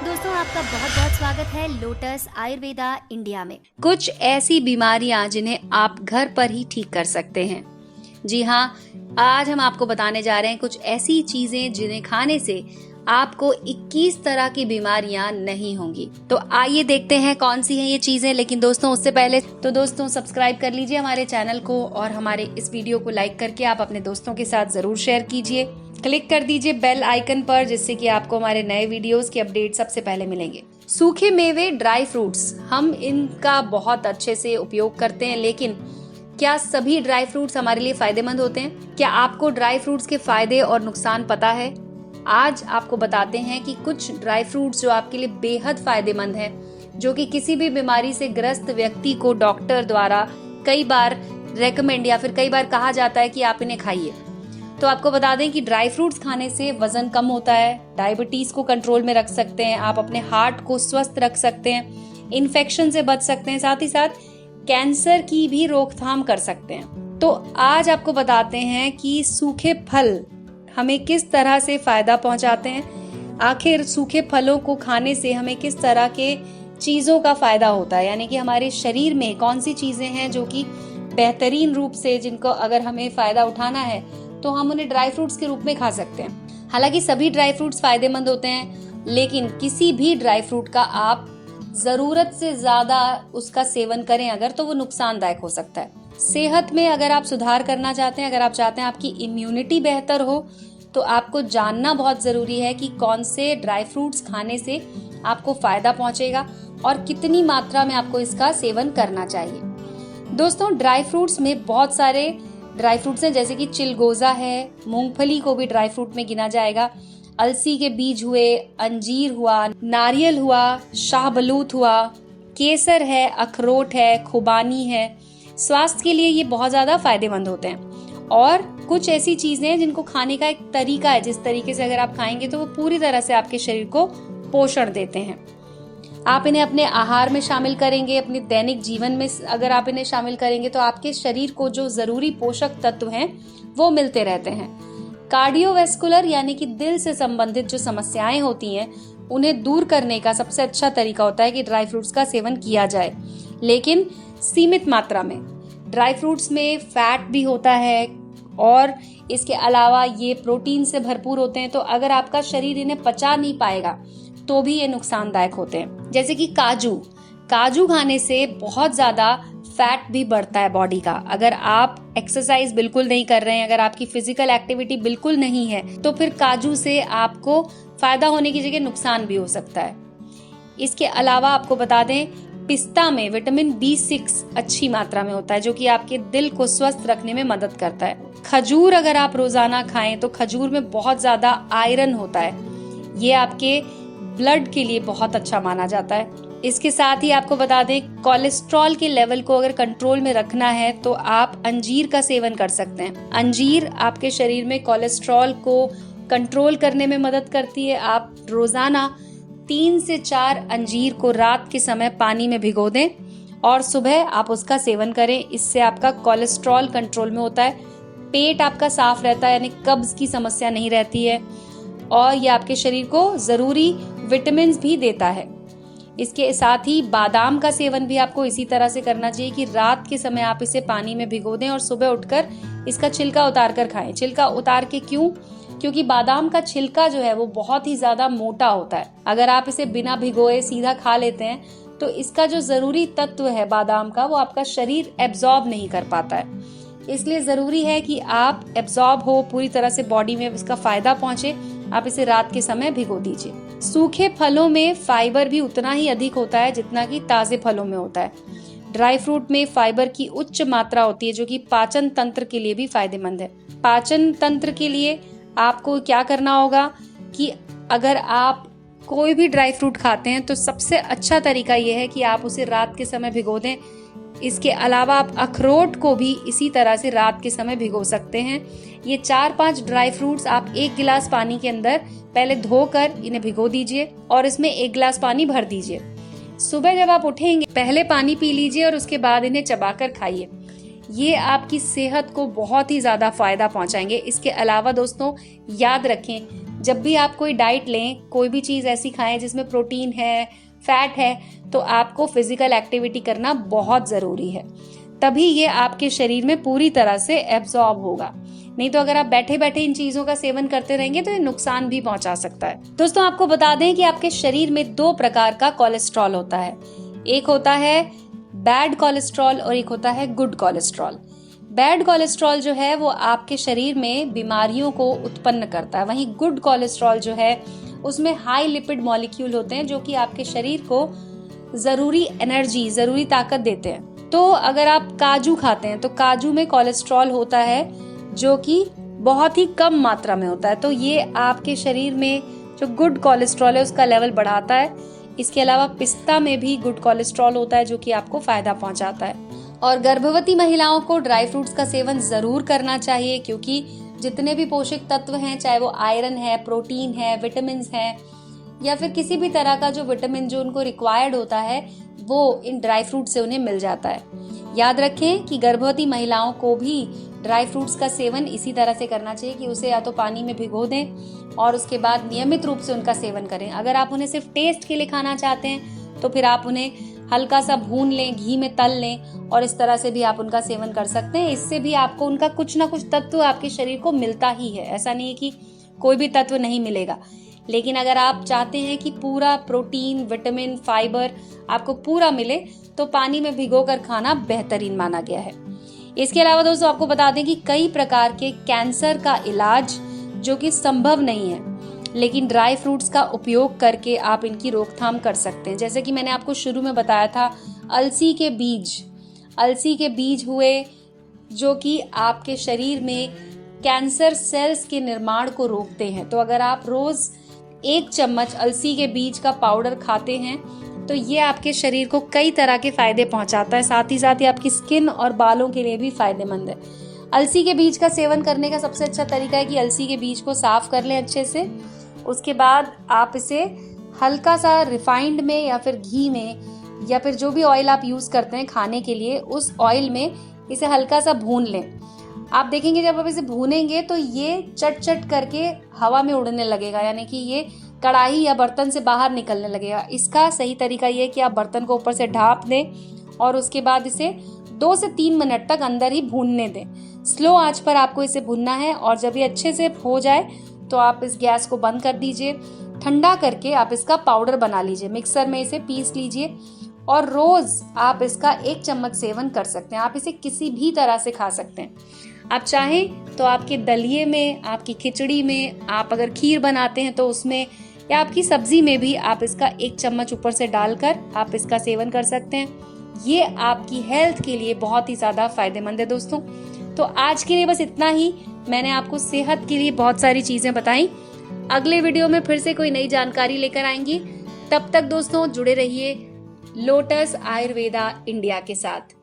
दोस्तों आपका बहुत बहुत स्वागत है लोटस आयुर्वेदा इंडिया में। कुछ ऐसी बीमारियां जिन्हें आप घर पर ही ठीक कर सकते हैं। जी हाँ, आज हम आपको बताने जा रहे हैं कुछ ऐसी चीजें जिन्हें खाने से आपको 21 तरह की बीमारियां नहीं होंगी। तो आइए देखते हैं कौन सी हैं ये चीजें। लेकिन दोस्तों उससे पहले तो दोस्तों सब्सक्राइब कर लीजिए हमारे चैनल को और हमारे इस वीडियो को लाइक करके आप अपने दोस्तों के साथ जरूर शेयर कीजिए। क्लिक कर दीजिए बेल आइकन पर, जिससे कि आपको हमारे नए वीडियोस के अपडेट सबसे पहले मिलेंगे। सूखे मेवे, ड्राई फ्रूट्स, हम इनका बहुत अच्छे से उपयोग करते हैं, लेकिन क्या सभी ड्राई फ्रूट्स हमारे लिए फायदेमंद होते हैं? क्या आपको ड्राई फ्रूट्स के फायदे और नुकसान पता है? आज आपको बताते हैं कि कुछ ड्राई फ्रूट्स जो आपके लिए बेहद फायदेमंद हैं, जो कि किसी भी बीमारी से ग्रस्त व्यक्ति को डॉक्टर द्वारा कई बार रेकमेंड या फिर कई बार कहा जाता है कि आप इन्हें खाइए। तो आपको बता दें कि ड्राई फ्रूट्स खाने से वजन कम होता है, डायबिटीज को कंट्रोल में रख सकते हैं, आप अपने हार्ट को स्वस्थ रख सकते हैं, इन्फेक्शन से बच सकते हैं, साथ ही साथ कैंसर की भी रोकथाम कर सकते हैं। तो आज आपको बताते हैं कि सूखे फल हमें किस तरह से फायदा पहुंचाते हैं। आखिर सूखे फलों को खाने से हमें किस तरह के चीजों का फायदा होता है, यानी कि हमारे शरीर में कौन सी चीजें हैं जो कि बेहतरीन रूप से जिनको अगर हमें फायदा उठाना है तो हम उन्हें ड्राई फ्रूट्स के रूप में खा सकते हैं। हालांकि सभी ड्राई फ्रूट्स फायदेमंद होते हैं, लेकिन किसी भी ड्राई फ्रूट का आप जरूरत से ज्यादा उसका सेवन करें अगर, तो वो नुकसानदायक हो सकता है। सेहत में अगर आप सुधार करना चाहते हैं, अगर आप चाहते हैं आपकी इम्यूनिटी बेहतर हो, तो आपको जानना बहुत जरूरी है कि कौन से ड्राई फ्रूट्स खाने से आपको फायदा पहुंचेगा और कितनी मात्रा में आपको इसका सेवन करना चाहिए। दोस्तों, ड्राई फ्रूट्स में बहुत सारे ड्राई फ्रूट्स हैं, जैसे कि चिलगोजा है, मूंगफली को भी ड्राई फ्रूट में गिना जाएगा, अलसी के बीज हुए, अंजीर हुआ, नारियल हुआ, शाहबलूत हुआ, केसर है, अखरोट है, खुबानी है। स्वास्थ्य के लिए ये बहुत ज्यादा फायदेमंद होते हैं। और कुछ ऐसी चीजें हैं जिनको खाने का एक तरीका है, जिस तरीके से अगर आप खाएंगे तो वो पूरी तरह से आपके शरीर को पोषण देते हैं। आप इन्हें अपने आहार में शामिल करेंगे, अपने दैनिक जीवन में अगर आप इन्हें शामिल करेंगे तो आपके शरीर को जो जरूरी पोषक तत्व हैं वो मिलते रहते हैं। कार्डियोवैस्कुलर यानी कि दिल से संबंधित जो समस्याएं होती हैं उन्हें दूर करने का सबसे अच्छा तरीका होता है कि ड्राई फ्रूट्स का सेवन किया जाए, लेकिन सीमित मात्रा में। ड्राई फ्रूट्स में फैट भी होता है और इसके अलावा ये प्रोटीन से भरपूर होते हैं, तो अगर आपका शरीर इन्हें पचा नहीं पाएगा तो भी ये नुकसानदायक होते हैं। जैसे कि काजू खाने से बहुत ज्यादा फैट भी बढ़ता है बॉडी का। अगर आप एक्सरसाइज बिल्कुल नहीं कर रहे हैं, अगर आपकी फिजिकल एक्टिविटी बिल्कुल नहीं है, तो फिर काजू से आपको फायदा होने की जगह नुकसान भी हो सकता है। इसके अलावा आपको बता दें, पिस्ता में विटामिन B6 अच्छी मात्रा में होता है, जो कि आपके दिल को स्वस्थ रखने में मदद करता है। खजूर अगर आप रोजाना खाएं तो खजूर में बहुत ज्यादा आयरन होता है, ये आपके ब्लड के लिए बहुत अच्छा माना जाता है। इसके साथ ही आपको बता दें, कोलेस्ट्रॉल के लेवल को अगर कंट्रोल में रखना है तो आप अंजीर का सेवन कर सकते हैं। अंजीर आपके शरीर में कोलेस्ट्रॉल को कंट्रोल करने में मदद करती है। आप रोजाना 3 से 4 अंजीर को रात के समय पानी में भिगो दें और सुबह आप उसका सेवन करें। इससे आपका कोलेस्ट्रॉल कंट्रोल में होता है, पेट आपका साफ रहता है, यानी कब्ज की समस्या नहीं रहती है, और ये आपके शरीर को जरूरी विटामिन भी देता है। इसके साथ ही बादाम का सेवन भी आपको इसी तरह से करना चाहिए कि रात के समय आप इसे पानी में भिगो दें और सुबह उठकर इसका छिलका उतार कर खाएं। छिलका उतार के क्यों? क्योंकि बादाम का छिलका जो है वो बहुत ही ज्यादा मोटा होता है। अगर आप इसे बिना भिगोए सीधा खा लेते हैं तो इसका जो जरूरी तत्व है बादाम का, वो आपका शरीर एब्जॉर्ब नहीं कर पाता है। इसलिए जरूरी है कि आप एब्जॉर्ब हो, पूरी तरह से बॉडी में इसका फायदा पहुंचे, आप इसे रात के समय भिगो दीजिए। सूखे फलों में फाइबर भी उतना ही अधिक होता है जितना कि ताजे फलों में होता है। ड्राई फ्रूट में फाइबर की उच्च मात्रा होती है, जो कि पाचन तंत्र के लिए भी फायदेमंद है। पाचन तंत्र के लिए आपको क्या करना होगा कि अगर आप कोई भी ड्राई फ्रूट खाते हैं तो सबसे अच्छा तरीका यह है कि आप उसे रात के समय भिगो दें। इसके अलावा आप अखरोट को भी इसी तरह से रात के समय भिगो सकते हैं। ये 4-5 ड्राई फ्रूट्स आप 1 गिलास पानी के अंदर पहले धोकर इन्हें भिगो दीजिए और इसमें 1 गिलास पानी भर दीजिए। सुबह जब आप उठेंगे पहले पानी पी लीजिए और उसके बाद इन्हें चबाकर खाइए। ये आपकी सेहत को बहुत ही ज्यादा फायदा पहुंचाएंगे। इसके अलावा दोस्तों याद रखें, जब भी आप कोई डाइट लें, कोई भी चीज ऐसी खाएं जिसमें प्रोटीन है, फैट है, तो आपको फिजिकल एक्टिविटी करना बहुत जरूरी है, तभी ये आपके शरीर में पूरी तरह से एब्जॉर्ब होगा। नहीं तो अगर आप बैठे बैठे इन चीजों का सेवन करते रहेंगे तो ये नुकसान भी पहुंचा सकता है। दोस्तों आपको बता दें कि आपके शरीर में 2 प्रकार का कोलेस्ट्रॉल होता है। एक होता है बैड कोलेस्ट्रॉल और एक होता है गुड कोलेस्ट्रॉल। बैड कोलेस्ट्रॉल जो है वो आपके शरीर में बीमारियों को उत्पन्न करता है, वहीं गुड कोलेस्ट्रॉल जो है उसमें हाई लिपिड मॉलिक्यूल होते हैं जो कि आपके शरीर को जरूरी एनर्जी, जरूरी ताकत देते हैं। तो अगर आप काजू खाते हैं तो काजू में कोलेस्ट्रॉल होता है जो कि बहुत ही कम मात्रा में होता है, तो ये आपके शरीर में जो गुड कोलेस्ट्रॉल है उसका लेवल बढ़ाता है। इसके अलावा पिस्ता में भी गुड कोलेस्ट्रॉल होता है जो कि आपको फायदा पहुंचाता है। और गर्भवती महिलाओं को ड्राई फ्रूट्स का सेवन जरूर करना चाहिए, क्योंकि जितने भी पोषक तत्व हैं, चाहे वो आयरन है, प्रोटीन है, विटामिन है या फिर किसी भी तरह का जो विटामिन जो उनको रिक्वायर्ड होता है, वो इन ड्राई फ्रूट से उन्हें मिल जाता है। याद रखें कि गर्भवती महिलाओं को भी ड्राई फ्रूट्स का सेवन इसी तरह से करना चाहिए कि उसे या तो पानी में भिगो दें और उसके बाद नियमित रूप से उनका सेवन करें। अगर आप उन्हें सिर्फ टेस्ट के लिए खाना चाहते हैं तो फिर आप उन्हें हल्का सा भून लें, घी में तल लें और इस तरह से भी आप उनका सेवन कर सकते हैं। इससे भी आपको उनका कुछ ना कुछ तत्व आपके शरीर को मिलता ही है, ऐसा नहीं है कि कोई भी तत्व नहीं मिलेगा। लेकिन अगर आप चाहते हैं कि पूरा प्रोटीन, विटामिन, फाइबर आपको पूरा मिले तो पानी में भिगोकर खाना बेहतरीन माना गया है। इसके अलावा दोस्तों आपको बता दें कि कई प्रकार के कैंसर का इलाज जो कि संभव नहीं है, लेकिन ड्राई फ्रूट्स का उपयोग करके आप इनकी रोकथाम कर सकते हैं। जैसे कि मैंने आपको शुरू में बताया था, अलसी के बीज हुए जो कि आपके शरीर में कैंसर सेल्स के निर्माण को रोकते हैं। तो अगर आप रोज 1 चम्मच अलसी के बीज का पाउडर खाते हैं तो ये आपके शरीर को कई तरह के फायदे पहुंचाता है, साथ ही आपकी स्किन और बालों के लिए भी फायदेमंद है। अलसी के बीज का सेवन करने का सबसे अच्छा तरीका है कि अलसी के बीज को साफ कर लें अच्छे से। उसके बाद आप इसे हल्का सा रिफाइंड में या फिर घी में या फिर जो भी ऑयल आप यूज करते हैं खाने के लिए, उस ऑयल में इसे हल्का सा भून लें। आप देखेंगे जब आप इसे भूनेंगे तो ये चट चट करके हवा में उड़ने लगेगा, यानी कि ये कढ़ाई या बर्तन से बाहर निकलने लगेगा। इसका सही तरीका ये है कि आप बर्तन को ऊपर से ढाँप दें और उसके बाद इसे 2 से 3 मिनट तक अंदर ही भूनने दें। स्लो आंच पर आपको इसे भूनना है और जब ये अच्छे से हो जाए तो आप इस गैस को बंद कर दीजिए। ठंडा करके आप इसका पाउडर बना लीजिए, मिक्सर में इसे पीस लीजिए और रोज आप इसका 1 चम्मच सेवन कर सकते हैं। आप इसे किसी भी तरह से खा सकते हैं। आप चाहें तो आपके दलिये में, आपकी खिचड़ी में, आप अगर खीर बनाते हैं तो उसमें, या आपकी सब्जी में भी आप इसका 1 चम्मच ऊपर से डालकर आप इसका सेवन कर सकते हैं। ये आपकी हेल्थ के लिए बहुत ही ज्यादा फायदेमंद है दोस्तों। तो आज के लिए बस इतना ही। मैंने आपको सेहत के लिए बहुत सारी चीजें बताई। अगले वीडियो में फिर से कोई नई जानकारी लेकर आएंगी। तब तक दोस्तों जुड़े रहिए लोटस आयुर्वेदा इंडिया के साथ।